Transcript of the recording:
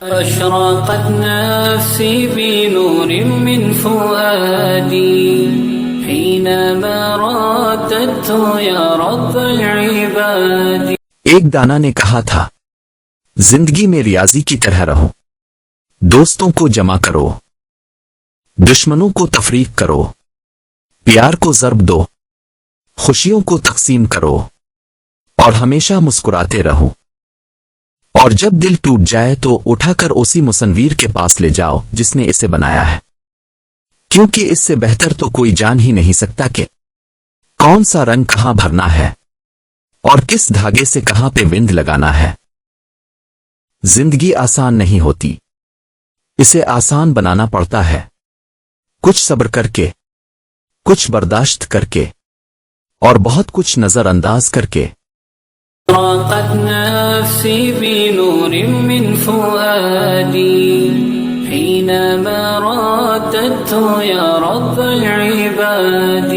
أشرقت نفسي بنور من فؤادي حينما رددت يا رب العباد. ایک دانا نے کہا تھا، زندگی میں ریاضی کی طرح رہو، دوستوں کو جمع کرو، دشمنوں کو تفریق کرو، پیار کو ضرب دو، خوشیوں کو تقسیم کرو، اور ہمیشہ مسکراتے رہو، اور جب دل ٹوٹ جائے تو اٹھا کر اسی مصنویر کے پاس لے جاؤ جس نے اسے بنایا ہے، کیونکہ اس سے بہتر تو کوئی جان ہی نہیں سکتا کہ کون سا رنگ کہاں بھرنا ہے اور کس دھاگے سے کہاں پہ بند لگانا ہے۔ زندگی آسان نہیں ہوتی، اسے آسان بنانا پڑتا ہے، کچھ صبر کر کے، کچھ برداشت کر کے، اور بہت کچھ نظر انداز کر کے۔ أشرقت نفسي بنور من فؤادي حينما رددت يا رب العباد.